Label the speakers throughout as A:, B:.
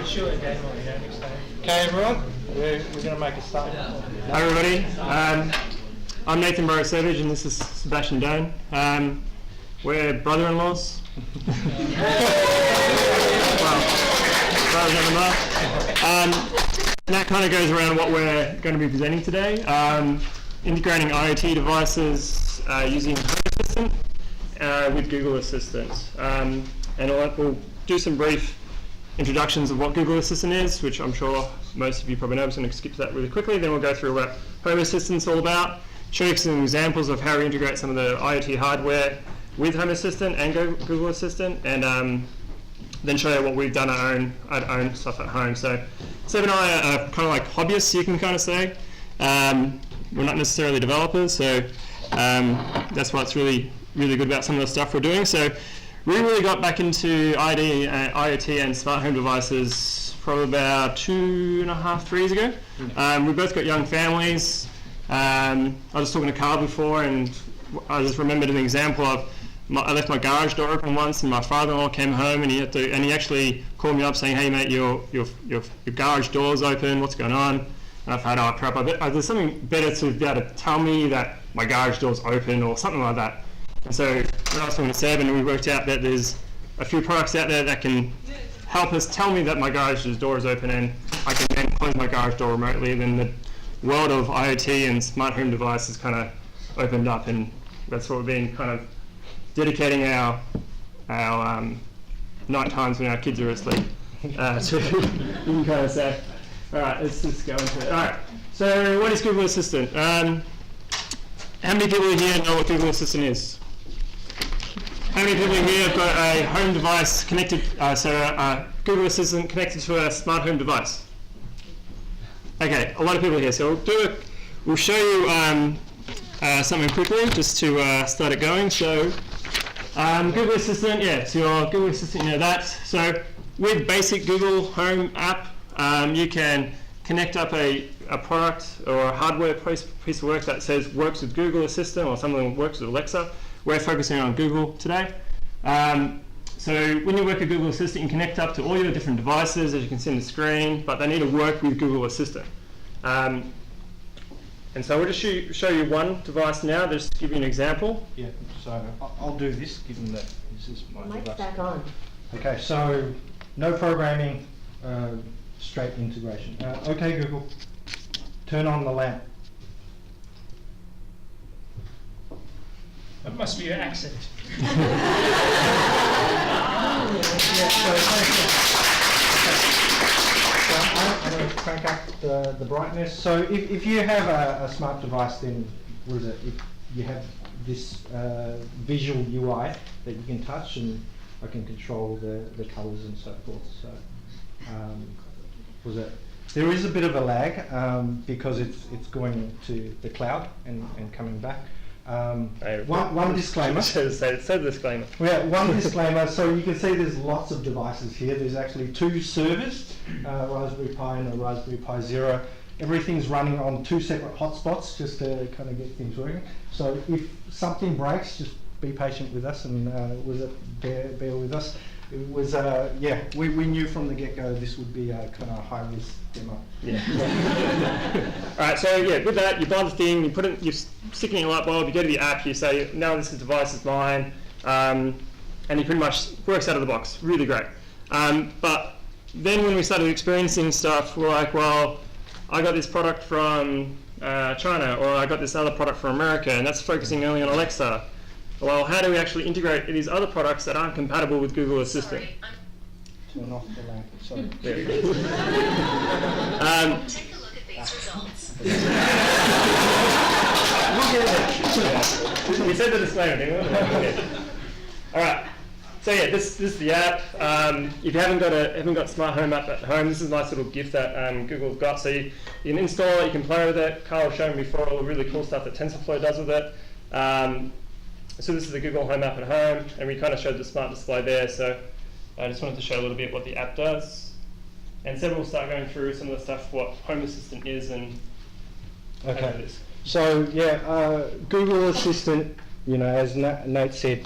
A: shoot a game on here next time. Okay, everyone, we're going to make a start.
B: Hi, everybody. I'm Nathan Borysiewicz, and this is Sebastian Doan. We're brother-in-laws. Well, brothers-in-law. And that kind of goes around what we're going to be presenting today. Integrating IoT devices using Home Assistant with Google Assistant. And we'll do some brief introductions of what Google Assistant is, which I'm sure most of you probably know. I'm just going to skip to that really quickly. Then we'll go through what Home Assistant's all about, show you some examples of how we integrate some of the IoT hardware with Home Assistant and Google Assistant, and then show you what we've done our own stuff at home. So Seb and I are kind of like hobbyists, you can kind of say. We're not necessarily developers, so that's what's really good about some of the stuff we're doing. So we really got back into IoT and smart home devices probably about 2.5, 3 years ago. We both got young families. I was talking to Carl before, and I just remembered an example of I left my garage door open once, and my father-in-law came home, and he actually called me up saying, "Hey mate, your garage door's open. What's going on?" And I thought, "Oh crap! There's something better to be able to tell me that my garage door's open or something like that." And so when I was talking to Seb, and we worked out that there's a few products out there that can help us tell me that my garage's door is open, and I can then close my garage door remotely. Then the world of IoT and smart home devices kind of opened up, and that's what we've been kind of dedicating our night times when our kids are asleep to, you can kind of say. All right, let's just go into it. All right, so what is Google Assistant? How many people here know what Google Assistant is? How many people here have got a home device connected, Google Assistant connected to a smart home device? Okay, a lot of people here. So we'll show you something quickly just to start it going. So Google Assistant, yeah, so your Google Assistant, you know that. So with basic Google Home app, you can connect up a product or a hardware piece of work that says works with Google Assistant or something that works with Alexa. We're focusing on Google today. So when you work with Google Assistant, you connect up to all your different devices, as you can see on the screen, but they need to work with Google Assistant. And so we'll just show you one device now, just to give you an example.
A: Yeah, so I'll do this, given that this is my device.
C: Back on.
A: Okay, so no programming, straight integration. Okay, Google, turn on the lamp.
D: That must be your accent.
A: Yeah, so I'm going to crank up the brightness. So if you have a smart device, then what is it? You have this visual UI that you can touch, and I can control the colors and so forth. So there is a bit of a lag because it's going to the cloud and coming back. One disclaimer.
B: Say the disclaimer.
A: Yeah, one disclaimer. So you can see there's lots of devices here. There's actually 2 servers, Raspberry Pi and a Raspberry Pi Zero. Everything's running on 2 separate hotspots just to kind of get things working. So if something breaks, just be patient with us and bear with us. It was, we knew from the get-go this would be a kind of high-risk demo.
B: Yeah. All right, so yeah, with that, you buy the thing, you stick it in your light bulb, you go to the app, you say, now this device is mine, and it pretty much works out of the box. Really great. But then when we started experiencing stuff, we're like, well, I got this product from China, or I got this other product from America, and that's focusing only on Alexa. Well, how do we actually integrate these other products that aren't compatible with Google Assistant?
A: Turn off the lamp. Sorry.
B: There we go.
E: Take a look at these results.
B: We said the disclaimer, didn't we? All right. So yeah, this is the app. If you haven't got Smart Home app at home, this is a nice little gift that Google's got. So you can install it, you can play with it. Carl showed me before all the really cool stuff that TensorFlow does with it. So this is the Google Home app at home, and we kind of showed the smart display there. So I just wanted to show a little bit what the app does. And Seb will start going through some of the stuff, what Home Assistant is and how it is.
A: So yeah, Google Assistant, as Nate said,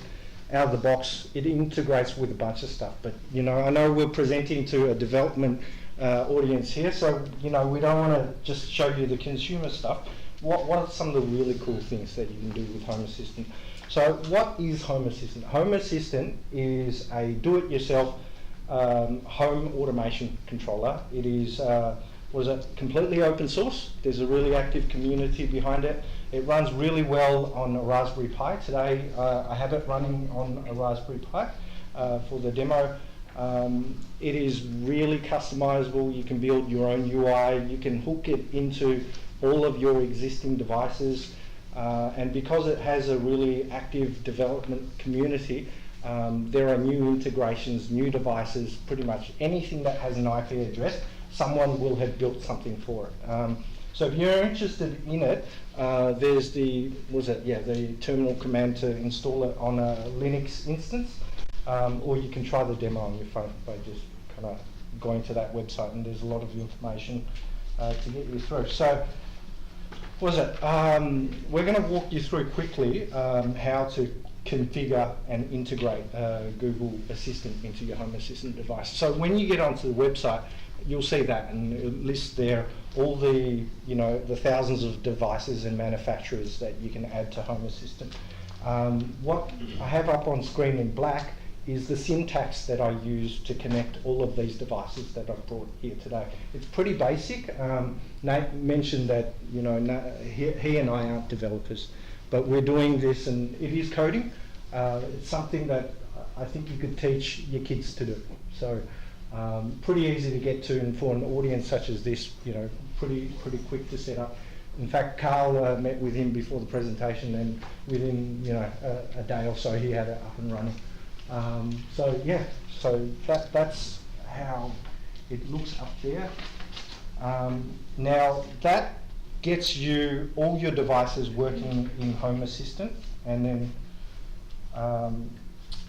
A: out of the box, it integrates with a bunch of stuff. But you know, I know we're presenting to a development audience here, so you know, we don't want to just show you the consumer stuff. What are some of the really cool things that you can do with Home Assistant? So what is Home Assistant? Home Assistant is a do-it-yourself home automation controller. It is completely open source. There's a really active community behind it. It runs really well on a Raspberry Pi. Today I have it running on a Raspberry Pi for the demo. It is really customizable. You can build your own UI. You can hook it into all of your existing devices. And because it has a really active development community, there are new integrations, new devices, pretty much anything that has an IP address, someone will have built something for it. So if you're interested in it, there's the terminal command to install it on a Linux instance, or you can try the demo on your phone by just kind of going to that website, and there's a lot of information to get you through. So we're going to walk you through quickly how to configure and integrate Google Assistant into your Home Assistant device. So when you get onto the website, you'll see that, and it lists there all the the thousands of devices and manufacturers that you can add to Home Assistant. What I have up on screen in black is the syntax that I use to connect all of these devices that I've brought here today. It's pretty basic. Nate mentioned that he and I aren't developers, but we're doing this, and it is coding. It's something that I think you could teach your kids to do. So pretty easy to get to, and for an audience such as this, pretty quick to set up. In fact, Carl met with him before the presentation, and within a day or so he had it up and running. So that's how it looks up there. Now that gets you all your devices working in Home Assistant, and then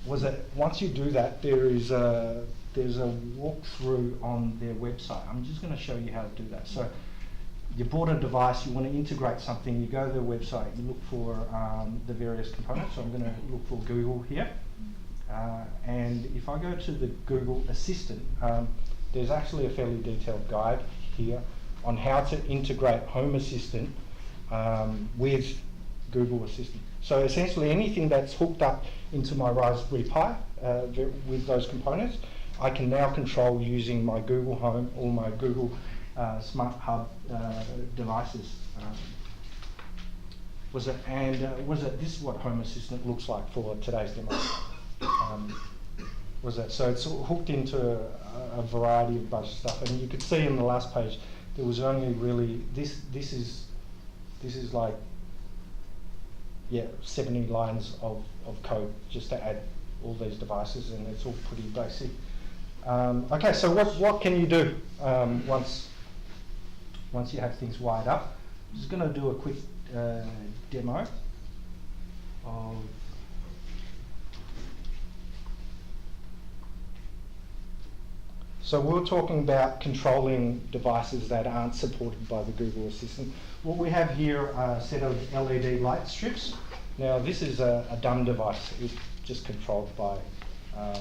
A: once you do that, there's a walkthrough on their website. I'm just going to show you how to do that. So you bought a device, you want to integrate something, you go to their website, you look for the various components. So I'm going to look for Google here. And if I go to the Google Assistant, there's actually a fairly detailed guide here on how to integrate Home Assistant with Google Assistant. So essentially anything that's hooked up into my Raspberry Pi with those components, I can now control using my Google Home or my Google Smart Hub devices. This is what Home Assistant looks like for today's demo. So it's hooked into a variety of bunch of stuff, and you could see in the last page there was only really this is like 70 lines of code just to add all these devices, and it's all pretty basic. Okay, so what can you do once you have things wired up? I'm just going to do a quick demo of. So we're talking about controlling devices that aren't supported by the Google Assistant. What we have here are a set of LED light strips. Now this is a dumb device. It's just controlled by a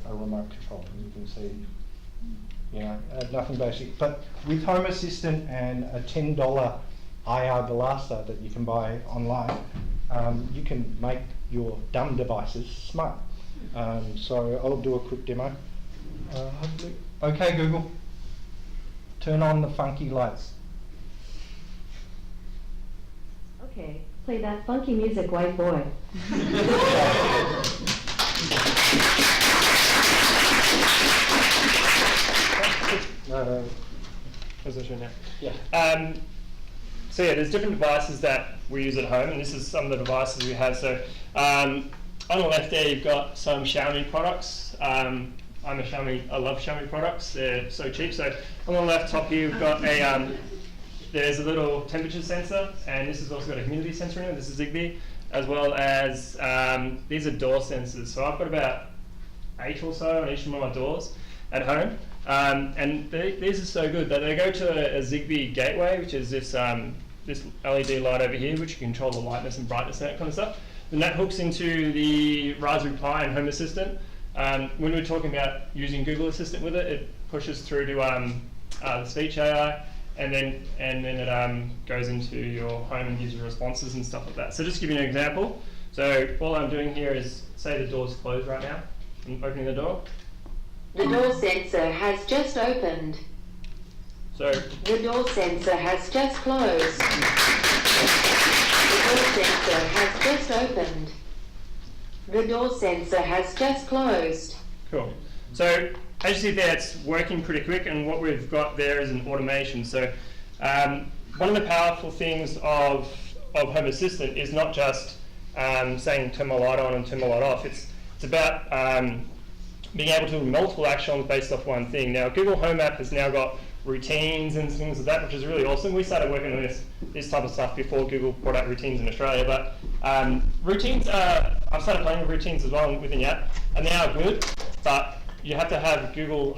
A: remote control. And you can see, nothing basic. But with Home Assistant and a $10 IR blaster that you can buy online, you can make your dumb devices smart. So I'll do a quick demo. Okay, Google, turn on the funky lights.
C: Okay, play that funky music, white boy.
B: Position now.
A: Yeah.
B: So there's different devices that we use at home, and this is some of the devices we have. So on the left there, you've got some Xiaomi products. I love Xiaomi products. They're so cheap. So on the left top here, we've got there's a little temperature sensor, and this has also got a humidity sensor in it. This is Zigbee, as well as these are door sensors. So I've got about 8 or so on each of my doors at home. And these are so good that they go to a Zigbee gateway, which is this LED light over here, which you control the lightness and brightness and that kind of stuff. then that hooks into the Raspberry Pi and Home Assistant. When we're talking about using Google Assistant with it, it pushes through to the speech AI, and then it goes into your home and gives you responses and stuff like that. So just to give you an example. So all I'm doing here is, say the door's closed right now. I'm opening the door.
D: The door sensor has just opened.
B: So
D: The door sensor has just closed. The door sensor has just opened. The door sensor has just closed.
B: cool. So as you see there, it's working pretty quick, and what we've got there is an automation. So one of the powerful things of Home Assistant is not just saying turn my light on and turn my light off. It's about being able to do multiple actions based off one thing. Now, Google Home app has now got routines and things like that, which is really awesome. We started working on this type of stuff before Google brought out routines in Australia, but routines I've started playing with routines as well within the app, and they are good, but you have to have Google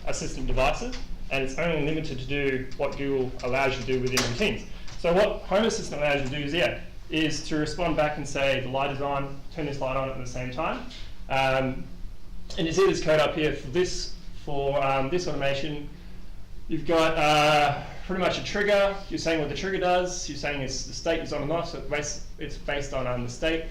B: Assistant devices, and it's only limited to do what Google allows you to do within routines. So what Home Assistant allows you to do is to respond back and say the light is on, turn this light on at the same time. And you see this code up here for this automation. You've got pretty much a trigger. You're saying what the trigger does. You're saying the state is on and off, so it's based on the state.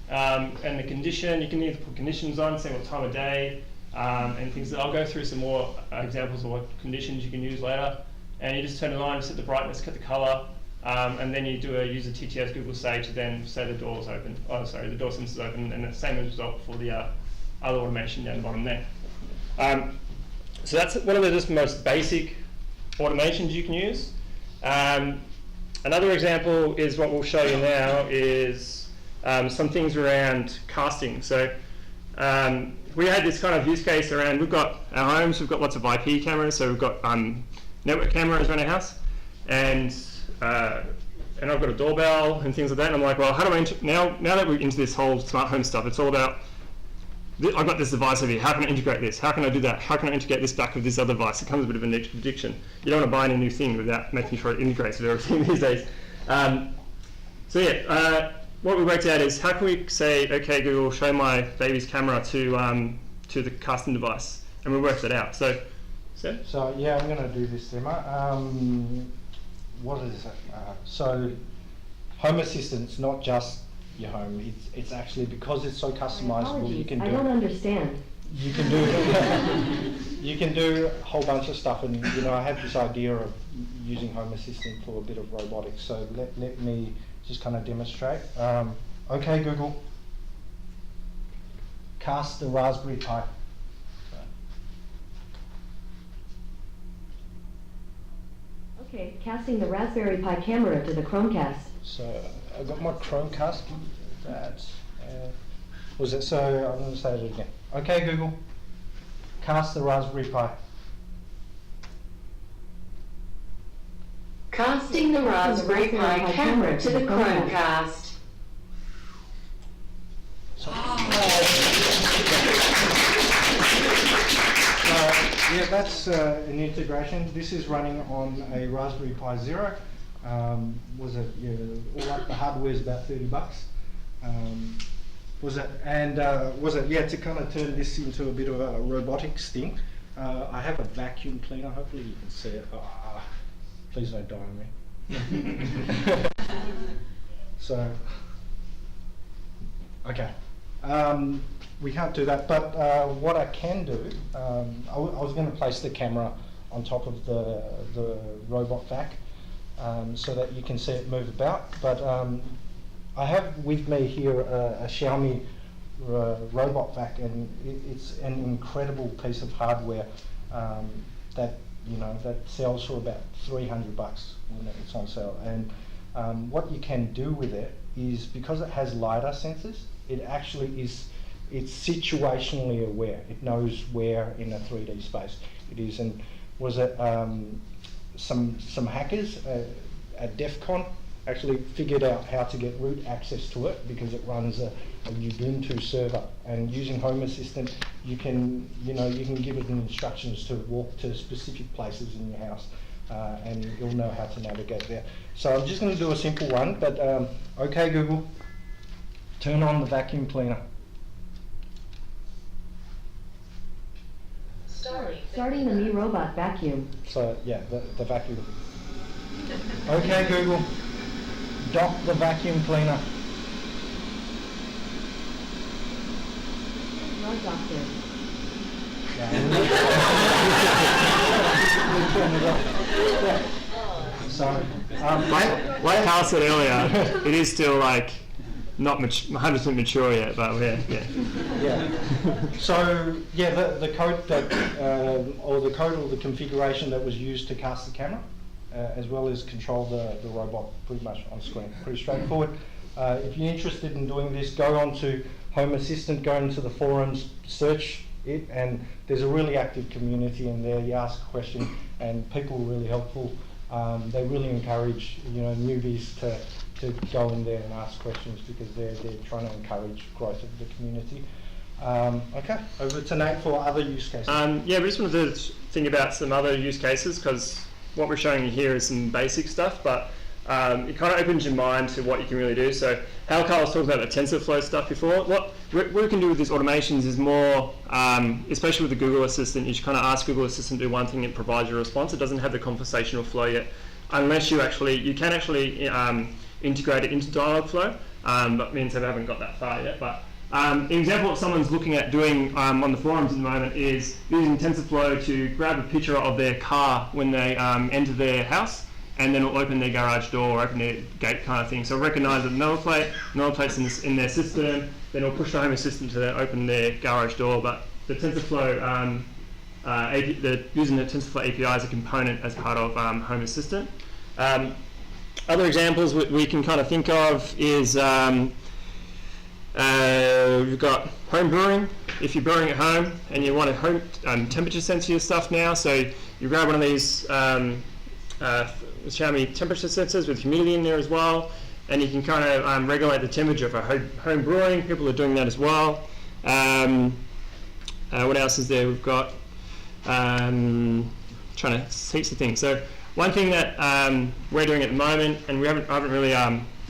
B: And the condition, you can either put conditions on, say what time of day, and things. I'll go through some more examples of what conditions you can use later. And you just turn it on, set the brightness, cut the color, and then you do a use a TTS Google Say to then say the door's open. Oh, sorry, the door sensor's open, and the same result for the other automation down the bottom there. So that's one of the just most basic automations you can use. Another example is what we'll show you now is some things around casting. So we had this kind of use case around, we've got our homes, we've got lots of IP cameras, so we've got network cameras around our house, and I've got a doorbell and things like that, and I'm like, well, how do I, now that we're into this whole smart home stuff, it's all about, I've got this device over here, how can I integrate this? How can I do that? How can I integrate this back with this other device? It comes with a bit of an addiction. You don't want to buy any new thing without making sure it integrates with everything these days. What we worked out is how can we say, okay, Google, show my baby's camera to the casting device, and we worked that out. So
A: yeah, I'm going to do this demo. What is it? So Home Assistant's not just your home. It's actually, because it's so customizable, you can do.
C: I don't understand.
A: You can do you can do a whole bunch of stuff, and I have this idea of using Home Assistant for a bit of robotics. So let me just kind of demonstrate. Okay, Google, cast the Raspberry Pi.
C: Okay, casting the Raspberry Pi camera to the Chromecast.
A: So I got my Chromecast. That's was it? So I'm going to say it again. Okay, Google, cast the Raspberry Pi.
D: Casting the Raspberry Pi camera to the Chromecast.
A: Yeah, that's an integration. This is running on a Raspberry Pi Zero. Was it? Yeah, all up the hardware is about $30. Was it? And was it? Yeah, to kind of turn this into a bit of a robotics thing. I have a vacuum cleaner. Hopefully you can see it. Please don't die on me. So, okay. We can't do that, but what I can do, I was going to place the camera on top of the robot vac so that you can see it move about, but I have with me here a Xiaomi robot vac, and it's an incredible piece of hardware that that sells for about $300 when it's on sale. And what you can do with it is, because it has LiDAR sensors, it actually is, it's situationally aware. It knows where in a 3D space it is. And was it some hackers at DEF CON actually figured out how to get root access to it, because it runs a Ubuntu server, and using Home Assistant you can give it instructions to walk to specific places in your house, and you'll know how to navigate there. So I'm just going to do a simple one, but okay Google, Turn on the vacuum cleaner.
C: Starting the Me Robot vacuum.
A: So yeah, the vacuum. Okay, Google. Dock the vacuum cleaner.
C: Run doctor.
A: Sorry.
B: Like Carl said earlier, it is still like not 100% mature yet, but yeah.
A: Yeah. So yeah, the code that or the configuration that was used to cast the camera, as well as control the robot pretty much on screen. Pretty straightforward. If you're interested in doing this, go on to Home Assistant, go into the forums, search it, and there's a really active community in there. You ask a question, and people are really helpful. They really encourage newbies to go in there and ask questions because they're trying to encourage growth of the community. Okay, over to Nate for other use cases.
B: Yeah, we just wanted to think about some other use cases because what we're showing you here is some basic stuff, but it kind of opens your mind to what you can really do. So how Carl was talking about the TensorFlow stuff before, what we can do with these automations is more, especially with the Google Assistant, you should kind of ask Google Assistant to do one thing and provide you a response. It doesn't have the conversational flow yet, unless you can actually integrate it into Dialogflow, but me and Seb haven't got that far yet. But an example of what someone's looking at doing on the forums at the moment is using TensorFlow to grab a picture of their car when they enter their house, and then it'll open their garage door or open their gate kind of thing. So recognize the number plate's in their system, then it'll push the Home Assistant to then open their garage door. But the TensorFlow, using the TensorFlow API as a component as part of Home Assistant. Other examples we can kind of think of is you've got home brewing. If you're brewing at home and you want to home temperature sensor your stuff now, so you grab one of these Xiaomi temperature sensors with humidity in there as well, and you can kind of regulate the temperature for home brewing. People are doing that as well. What else is there? We've got trying to heaps of things. So one thing that we're doing at the moment, and I haven't really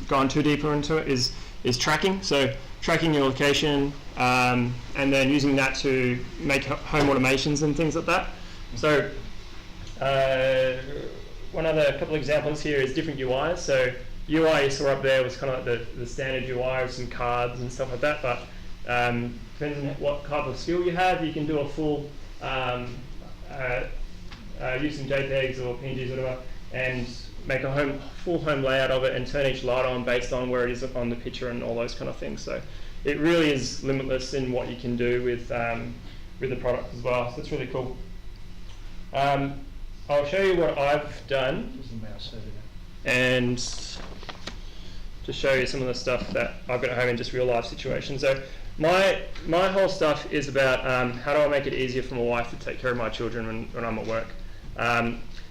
B: gone too deeper into it, is tracking. So tracking your location and then using that to make home automations and things like that. So a couple of examples here is different UIs. So UI you saw up there was kind of like the standard UI with some cards and stuff like that, but depending on what type of skill you have, you can do a full use some JPEGs or PNGs or whatever, and make a full home layout of it and turn each light on based on where it is on the picture and all those kind of things. So it really is limitless in what you can do with the product as well. So it's really cool. I'll show you what I've done and to show you some of the stuff that I've got at home in just real life situations. So my whole stuff is about how do I make it easier for my wife to take care of my children when I'm at work.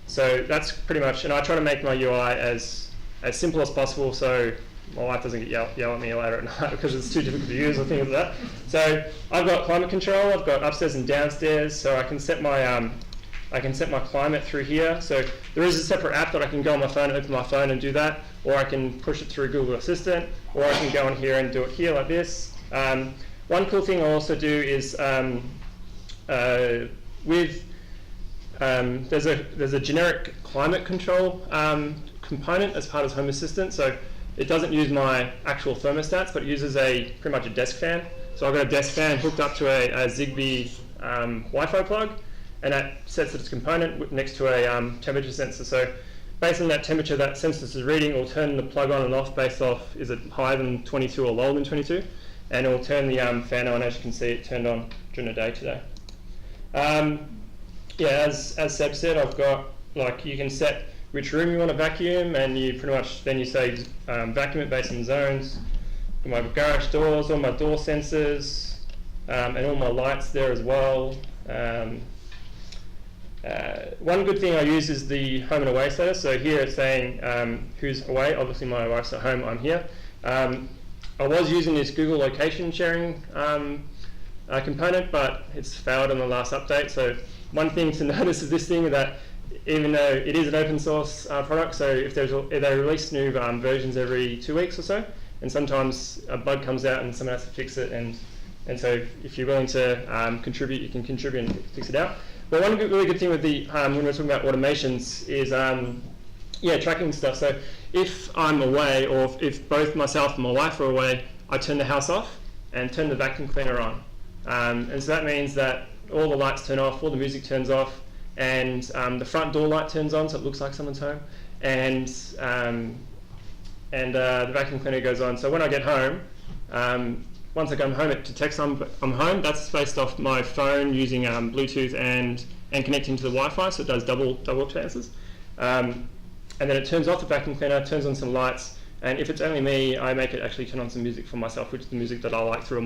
B: So that's pretty much, and I try to make my UI as simple as possible so my wife doesn't get yell at me later at night because it's too difficult to use or things like that. So I've got climate control, I've got upstairs and downstairs, so I can set my climate through here. So there is a separate app that I can go on my phone, open my phone and do that, or I can push it through Google Assistant, or I can go in here and do it here like this. One cool thing I also do is there's a generic climate control component as part of Home Assistant. So it doesn't use my actual thermostats, but it uses pretty much a desk fan. So I've got a desk fan hooked up to a Zigbee Wi-Fi plug, and that sets its component next to a temperature sensor. So based on that temperature that sensor is reading, it will turn the plug on and off based off, is it higher than 22 or lower than 22? And it will turn the fan on. As you can see, it turned on during the day today. Yeah, as Seb said, I've got, you can set which room you want to vacuum, and you pretty much, then you say vacuum it based on zones. My garage doors, all my door sensors, and all my lights there as well. One good thing I use is the home and away status. So here it's saying who's away. Obviously my wife's at home, I'm here. I was using this Google location sharing component, but it's failed on the last update. So one thing to notice is this thing that even though it is an open source product, so if they release new versions every 2 weeks or so, and sometimes a bug comes out and someone has to fix it, and so if you're willing to contribute, you can contribute and fix it out. But one really good thing with the when we're talking about automations is tracking stuff. So if I'm away, or if both myself and my wife are away, I turn the house off and turn the vacuum cleaner on, and so that means that all the lights turn off, all the music turns off, and the front door light turns on, so it looks like someone's home, and the vacuum cleaner goes on. So when I get home, once I come home, it detects I'm home. That's based off my phone using Bluetooth and connecting to the Wi-Fi, so it does double chances. And then it turns off the vacuum cleaner, turns on some lights, and if it's only me, I make it actually turn on some music for myself, which is the music that I like through on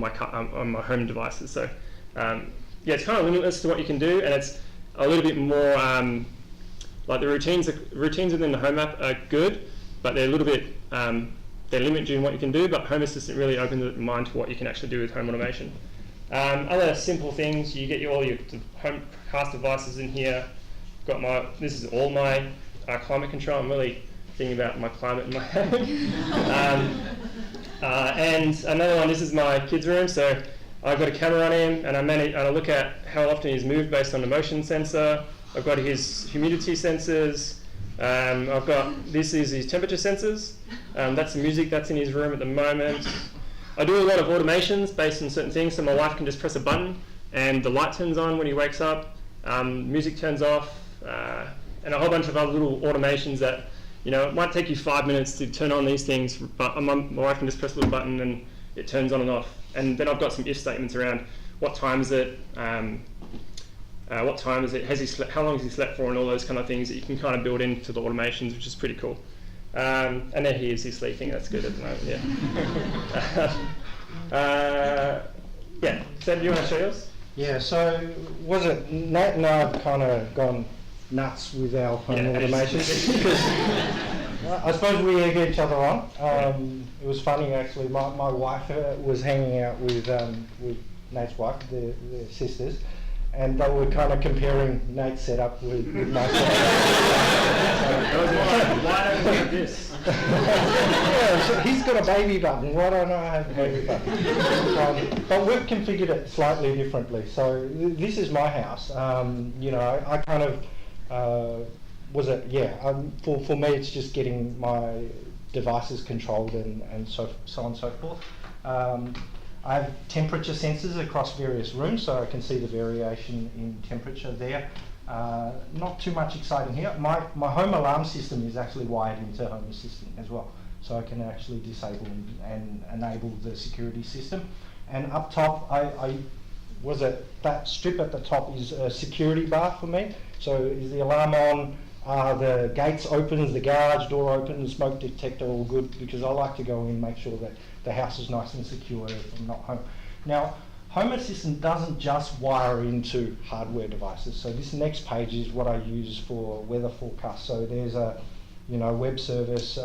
B: my home devices. So it's kind of limitless to what you can do, and it's a little bit more like the routines within the Home app are good, but they're a little bit they limit you in what you can do. But Home Assistant really opens the mind to what you can actually do with home automation. Other simple things: you get all your home cast devices in here. This is all my climate control. I'm really thinking about my climate in my home. And another one. This is my kids' room. So I've got a camera on him, and I look at how often he's moved based on the motion sensor. I've got his humidity sensors. This is his temperature sensors. That's the music that's in his room at the moment. I do a lot of automations based on certain things, so my wife can just press a button and the light turns on when he wakes up, music turns off, and a whole bunch of other little automations that, it might take you 5 minutes to turn on these things, but my wife can just press a little button and it turns on and off. And then I've got some if statements around what time is it, has he slept, how long has he slept for, and all those kind of things that you can kind of build into the automations, which is pretty cool. And there he is, he's sleeping, that's good at the moment, yeah. So do you want to show yours?
A: Yeah, so Nate and I have kind of gone nuts with our home automation because I suppose we egg each other on. It was funny actually, my wife was hanging out with Nate's wife, their sisters, and they were kind of comparing Nate's setup with my setup.
B: Why don't we have this?
A: Yeah, so he's got a baby button. Why don't I have a baby button? But we've configured it slightly differently. So this is my house. I kind of for me it's just getting my devices controlled and so on and so forth. I have temperature sensors across various rooms, so I can see the variation in temperature there. Not too much exciting here. My home alarm system is actually wired into Home Assistant as well, so I can actually disable and enable the security system. And up top, that strip at the top is a security bar for me. So is the alarm on? The gates open, is the garage door open, the smoke detector all good, because I like to go in and make sure that the house is nice and secure if I'm not home. Now, Home Assistant doesn't just wire into hardware devices. So this next page is what I use for weather forecast. So there's a web service,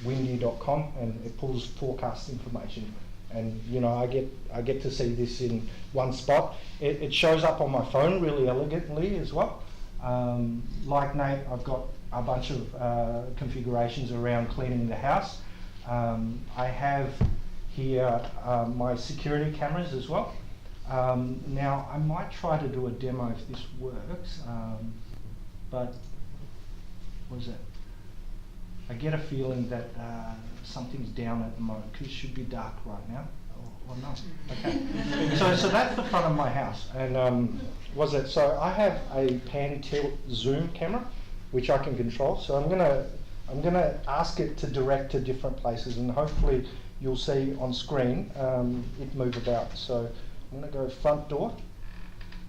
A: windy.com, and it pulls forecast information. And I get to see this in one spot. It shows up on my phone really elegantly as well. Like Nate, I've got a bunch of configurations around cleaning the house. I have here my security cameras as well. Now I might try to do a demo if this works, but I get a feeling that something's down at the moment, because it should be dark right now. Or not. Okay. So that's the front of my house, and so I have a pan tilt zoom camera, which I can control. So I'm gonna ask it to direct to different places, and hopefully you'll see on screen it move about. So I'm gonna go front door.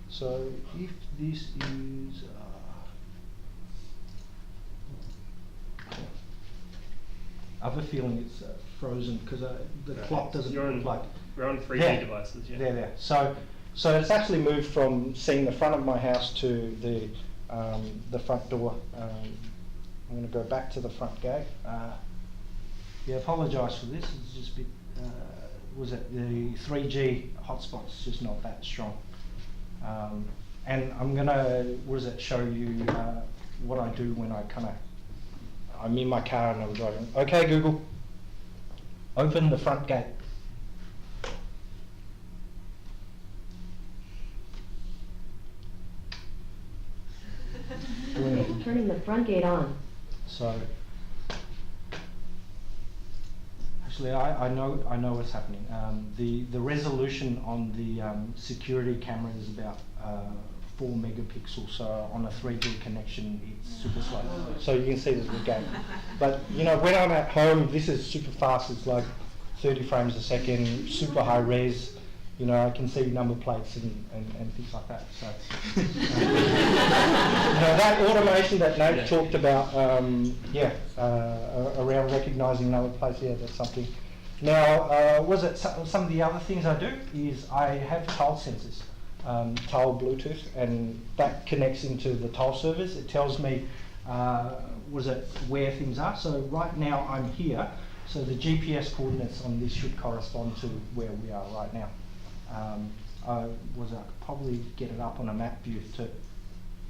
A: So if this is I have a feeling it's frozen because the clock doesn't look like.
B: We're on 3G devices, yeah.
A: There. So it's actually moved from seeing the front of my house to the front door. I'm going to go back to the front gate. Apologise for this. It's just a bit. The 3G hotspot's just not that strong. And I'm going to show you what I do when I'm in my car and I'm driving. Okay, Google. open the front gate.
C: Turning the front gate on.
A: So, actually, I know what's happening. The resolution on the security camera is about 4 megapixels. So on a 3G connection, it's super slow. So you can see there's a gap. But you know, when I'm at home, this is super fast. It's like 30 frames a second, super high res. You know, I can see number plates and things like that. So, you know, that automation that Nate talked about, around recognising number plates, that's something. Now, some of the other things I do is I have tile sensors, tile Bluetooth, and that connects into the tile servers. It tells me, where things are. So right now I'm here, so the GPS coordinates on this should correspond to where we are right now. I could probably get it up on a map view too.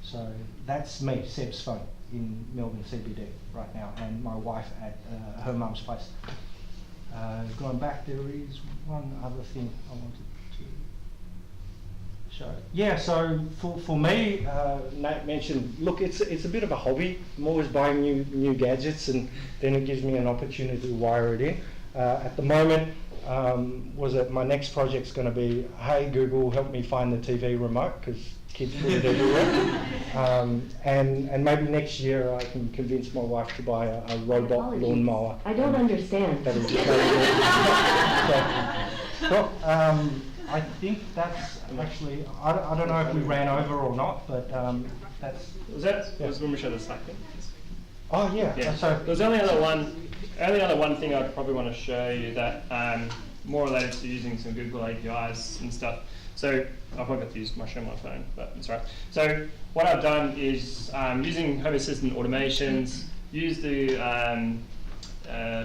A: So that's me, Seb's phone in Melbourne CBD right now, and my wife at her mum's place. Going back, there is one other thing I wanted to show. Yeah, so for me, Nate mentioned, look, it's a bit of a hobby. I'm always buying new gadgets, and then it gives me an opportunity to wire it in. At the moment, my next project's going to be, hey Google, help me find the TV remote, because kids put it everywhere. And maybe next year I can convince my wife to buy a robot lawnmower.
C: I don't understand.
A: I think that's actually, I don't know if we ran over or not, but that's...
B: Was when we showed the Slack thing?
A: Oh yeah. So
B: there's only other one thing I'd probably want to show you that more related to using some Google APIs and stuff. So I've got to show my phone, but it's all right. So what I've done is using Home Assistant automations, use the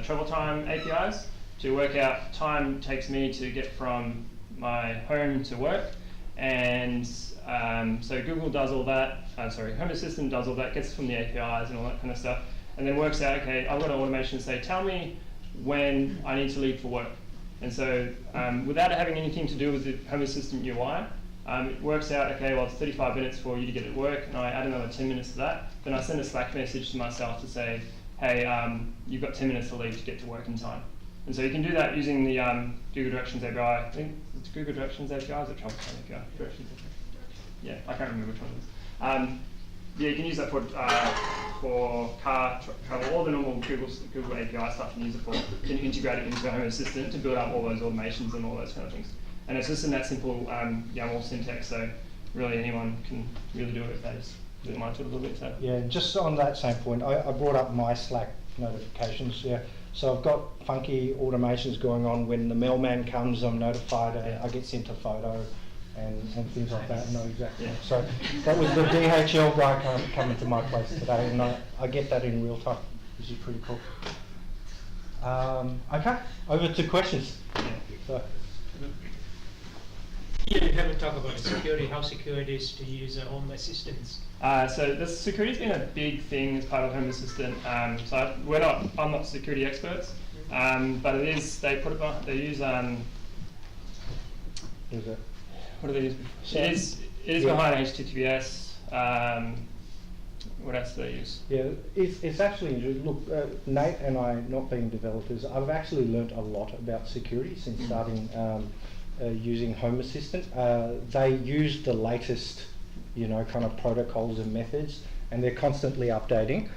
B: travel time APIs to work out time it takes me to get from my home to work, and so Google does all that. Home Assistant does all that, gets it from the APIs and all that kind of stuff, and then works out, okay, I've got an automation say, tell me when I need to leave for work. And so without having anything to do with the Home Assistant UI, it works out, okay, well, it's 35 minutes for you to get to work, and I add another 10 minutes to that. Then I send a Slack message to myself to say, hey, you've got 10 minutes to leave to get to work in time. And so you can do that using the Google Directions API. I think it's Google Directions API, or is it Travel Time API? Directions API. Yeah, I can't remember which one it is. Yeah, you can use that for car travel, all the normal Google API stuff. You can use it for. Then you integrate it into a Home Assistant to build up all those automations and all those kind of things. And it's just in that simple YAML syntax. So really, anyone can really do it if they just do mind to it a little bit. So
A: yeah, just on that same point, I brought up my Slack notifications. Yeah. So I've got funky automations going on. When the mailman comes, I'm notified. I get sent a photo and things like that. No, exactly. Yeah. So that was the DHL guy coming to my place today, and I get that in real time, which is pretty cool. Okay, over to questions. So.
E: Yeah, you haven't talked about security, how secure it is to use Home Assistants.
B: So the security's been a big thing as part of Home Assistant. So I'm not security experts, but it is. They use.
A: Is it?
B: What do they use? It is behind HTTPS. What else do they use?
A: Yeah, it's actually interesting. Look, Nate and I, not being developers, I've actually learnt a lot about security since starting using Home Assistant. They use the latest, kind of protocols and methods, and they're constantly updating.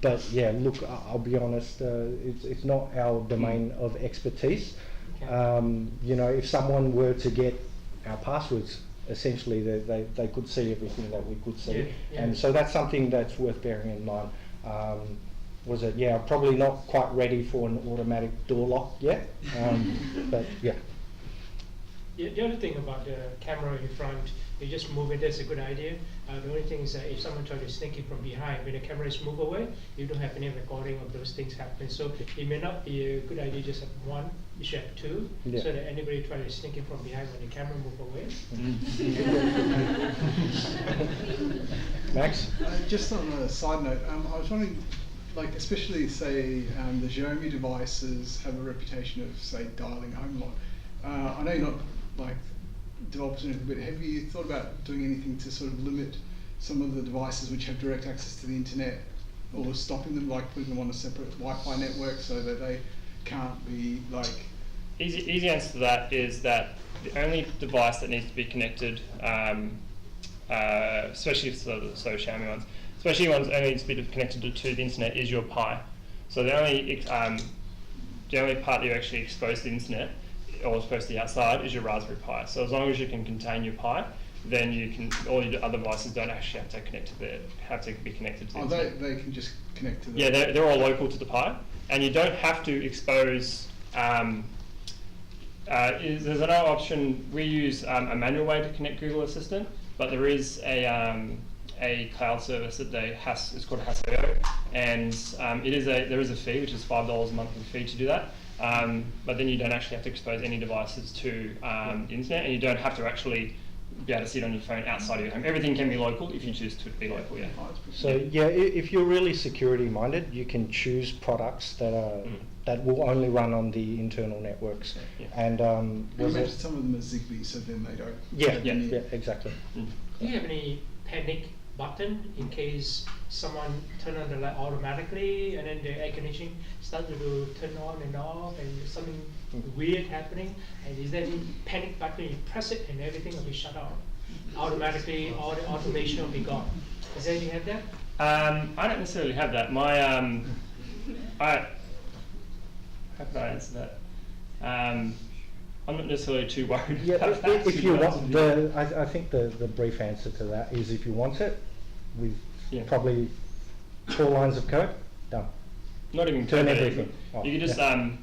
A: But yeah, look, I'll be honest, it's not our domain of expertise. If someone were to get our passwords, essentially they could see everything that we could see. Yeah. And so that's something that's worth bearing in mind. Probably not quite ready for an automatic door lock yet, but yeah.
E: The other thing about the camera in front, you just move it, that's a good idea. The only thing is that if someone tries to sneak in from behind, when the cameras move away, you don't have any recording of those things happen. So it may not be a good idea just have one, you should have two, so that anybody tries to sneak in from behind when the camera move away.
A: Max?
F: Just on a side note, I was wondering, like especially say the Xiaomi devices have a reputation of say dialing home a lot. I know you're not like developers or anything, but have you thought about doing anything to sort of limit some of the devices which have direct access to the internet, or stopping them, like putting them on a separate Wi-Fi network so that they can't be like...
B: Easy answer to that is that the only device that needs to be connected, especially so Xiaomi ones, especially ones that only needs to be connected to the internet, is your Pi. So the only part that you actually expose to the internet or exposed to the outside is your Raspberry Pi. So as long as you can contain your Pi, then you can, all your other devices don't actually have to connect to be connected to the internet.
F: They can just connect to the...
B: Yeah, they're all local to the Pi, and you don't have to expose. There's another option. We use a manual way to connect Google Assistant, but there is a cloud service that it's called Hasio, and there is a fee, which is $5 a monthly fee to do that. But then you don't actually have to expose any devices to the internet, and you don't have to actually be able to see it on your phone outside of your home. Everything can be local if you choose to be local, yeah.
A: So yeah, if you're really security minded, you can choose products that are that will only run on the internal networks.
B: Yeah.
A: And
F: some of them are Zigbee, so then they don't...
A: Yeah, exactly.
E: Do you have any panic button in case someone turn on the light automatically and then the air conditioning start to turn on and off and something weird happening? And is there any panic button, you press it and everything will be shut off automatically, all the automation will be gone? Does anything have that?
B: I don't necessarily have that. My how could I answer that? I'm not necessarily too worried about that.
A: If you want, I think the brief answer to that is if you want it, with probably 4 lines of code, done.
B: Not even
A: turn
B: code,
A: everything off.
B: You could just have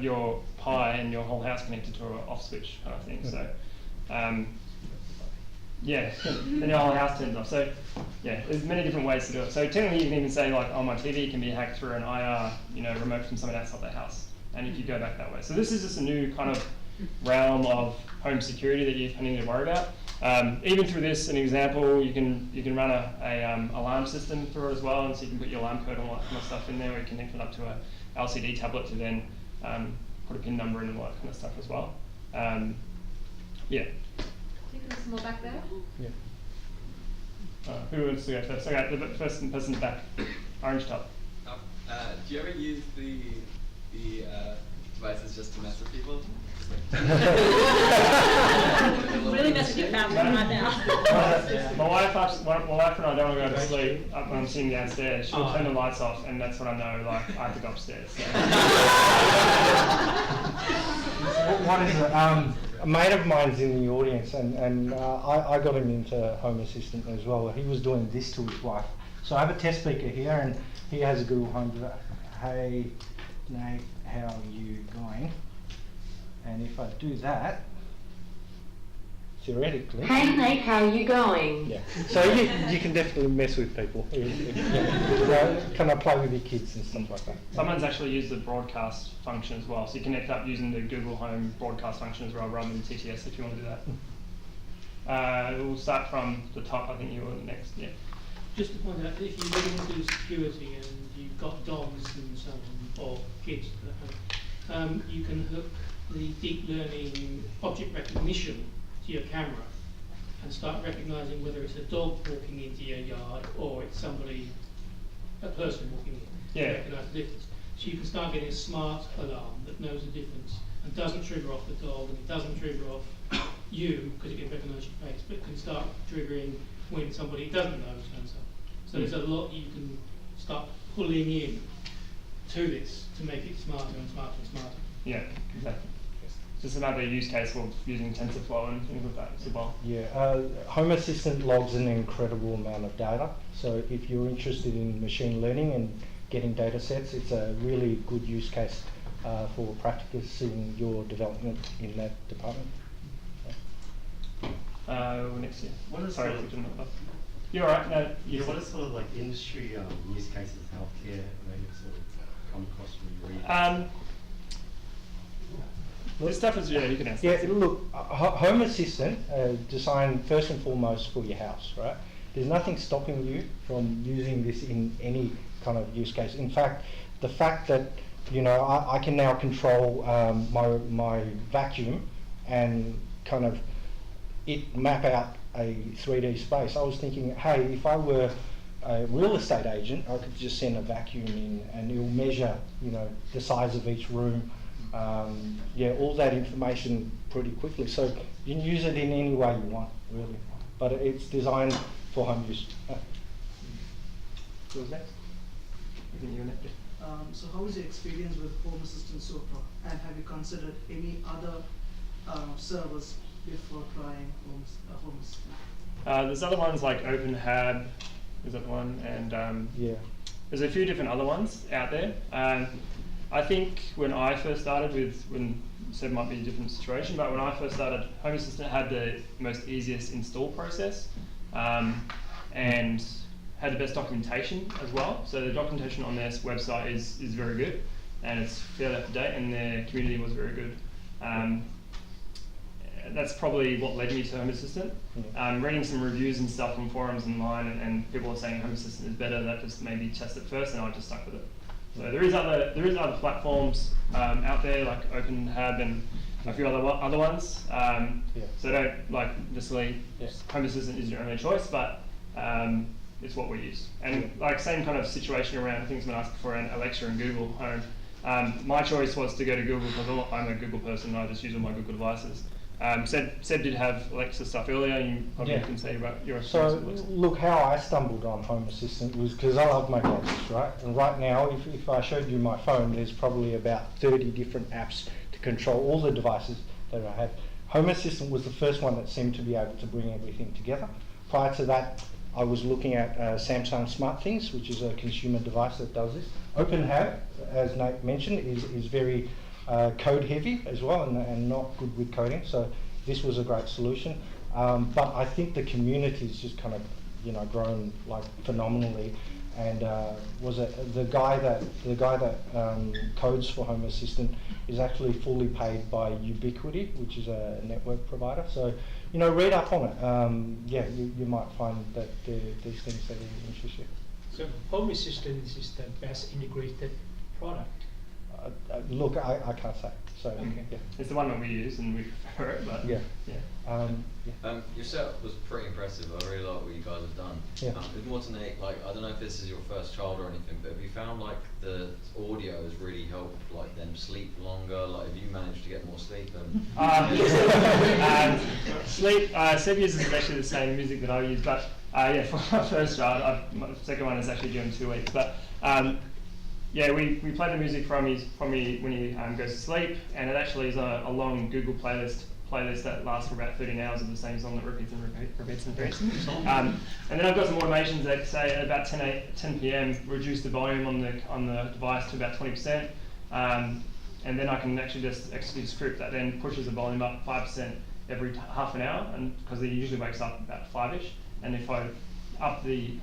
B: your Pi and your whole house connected to an off switch kind of thing. So then your whole house turns off. So yeah, there's many different ways to do it. So technically you can even say like, oh, my TV can be hacked through an IR, remote from someone outside the house. And if you go back that way. So this is just a new kind of realm of home security that you need to worry about. Even through this, an example, you can run a alarm system through it as well, and so you can put your alarm code and all that kind of stuff in there, or you connect it up to a LCD tablet to then put a PIN number in and all that kind of stuff as well.
G: You can some more back there.
A: Yeah.
B: Who wants to go first? Okay, the first person in the back, orange top.
H: Do you ever use the devices just to mess with people?
G: Really messing your family right now.
B: My wife and I don't want to go to sleep when I'm sitting downstairs. She'll turn the lights off, and that's when I know like I have to go upstairs. So.
A: What is it? A mate of mine's in the audience, and I got him into Home Assistant as well. He was doing this to his wife. So I have a test speaker here, and he has a Google Home. Hey, Nate, how are you going? And if I do that, theoretically...
D: Hey Nate, how are you going?
A: Yeah. So you can definitely mess with people. Kind of play with your kids and stuff like that.
B: Someone's actually used the broadcast function as well, so you connect up using the Google Home broadcast function as well, rather than TTS if you want to do that. We'll start from the top. I think you were next. Yeah.
I: Just to point out, if you get into security and you've got dogs and so on, or kids, you can hook the deep learning object recognition to your camera and start recognising whether it's a dog walking into your yard or it's a person walking in.
B: Yeah.
I: Recognise the difference. So you can start getting a smart alarm that knows the difference and doesn't trigger off the dog, and it doesn't trigger off you because it can recognise your face, but it can start triggering when somebody doesn't know turns up. So there's a lot you can start pulling in to this to make it smarter and smarter and smarter.
B: Yeah, exactly. Just another use case of using TensorFlow and things like that as well.
A: Yeah, Home Assistant logs an incredible amount of data. So if you're interested in machine learning and getting data sets, it's a really good use case for practicing your development in that department.
B: Next year.
J: What is
B: Sorry,
J: sort of,
B: you're all right. No,
J: yeah, what is sort of like industry use cases, healthcare, that you've sort of come across when you read?
B: This stuff is, you can answer.
A: Yeah, look, Home Assistant designed first and foremost for your house, right? there's nothing stopping you from using this in any kind of use case. In fact, the fact that I can now control my vacuum and kind of it map out a 3D space. I was thinking, hey, if I were a real estate agent, I could just send a vacuum in and it'll measure, the size of each room, all that information pretty quickly. So you can use it in any way you want, really. But it's designed for home use.
B: Who was next? I think you were next.
G: So how is your experience with Home Assistant so far? And have you considered any other servers before trying Home Assistant?
B: There's other ones like OpenHab, is that the one? And there's a few different other ones out there. I think when I first started when Seb might be a different situation, but when I first started, Home Assistant had the most easiest install process and had the best documentation as well. So the documentation on their website is very good and it's fairly up to date, and their community was very good. That's probably what led me to Home Assistant. Reading some reviews and stuff from forums online, and people are saying Home Assistant is better. That just made me test it first, and I just stuck with it. So there is other platforms out there like OpenHab and a few other ones. So don't necessarily Home Assistant is your only choice, but it's what we use. And same kind of situation around things when I asked before around Alexa and Google Home. My choice was to go to Google because I'm a Google person and I just use all my Google devices. Seb did have Alexa stuff earlier, and you probably can say about your experience with Alexa.
A: Look, how I stumbled on Home Assistant was because I love my gadgets, right? And right now, if I showed you my phone, there's probably about 30 different apps to control all the devices that I have. Home Assistant was the first one that seemed to be able to bring everything together. Prior to that, I was looking at Samsung SmartThings, which is a consumer device that does this. OpenHab, as Nate mentioned, is very code heavy as well, and not good with coding. So this was a great solution. But I think the community's just kind of grown phenomenally. And the guy that codes for Home Assistant is actually fully paid by Ubiquiti, which is a network provider. So read up on it. You might find that there's things that interest you.
E: So Home Assistant is the best integrated product.
A: Look, I can't say. So
B: it's the one that we use and we prefer it. But
K: your setup was pretty impressive. I really like what you guys have done. With more to Nate, I don't know if this is your first child or anything, but have you found the audio has really helped them sleep longer? Have you managed to get more sleep?
B: Sleep. Seb uses actually the same music that I use, but for my first child, my second one is actually due in 2 weeks. But we play the music from me when he goes to sleep, and it actually is a long Google playlist that lasts for about 13 hours of the same song that repeats and repeats. And then I've got some automations that say at about 10 p.m. reduce the volume on the device to about 20%, and then I can actually just execute a script that then pushes the volume up 5% every half an hour, and because he usually wakes up about 5ish, and if I up the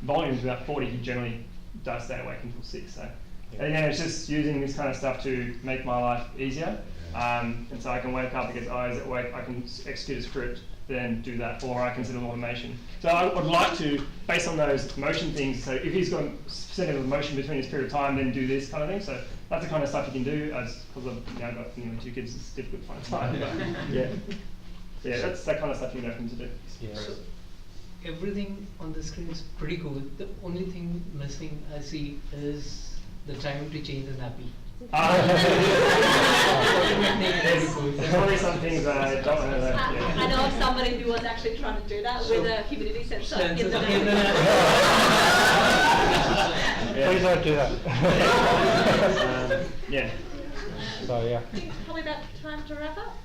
B: volume to about 40, he generally does stay awake until 6. So again, it's just using this kind of stuff to make my life easier. And so I can wake up and get eyes awake, I can execute a script, then do that, or I can set an automation. So I would like to, based on those motion things, so if he's got a percent of motion between his period of time, then do this kind of thing. So that's the kind of stuff you can do, because I've got nearly 2 kids, it's difficult to find time. But that's that kind of stuff you can open to do.
L: So everything on the screen is pretty cool. The only thing missing I see is the time to change the nappy.
B: There's probably some things I don't want to
M: I know of somebody who was actually trying to do that with a humidity sensor in the nappy.
A: Please don't do that.
B: So
M: Probably about time to wrap up.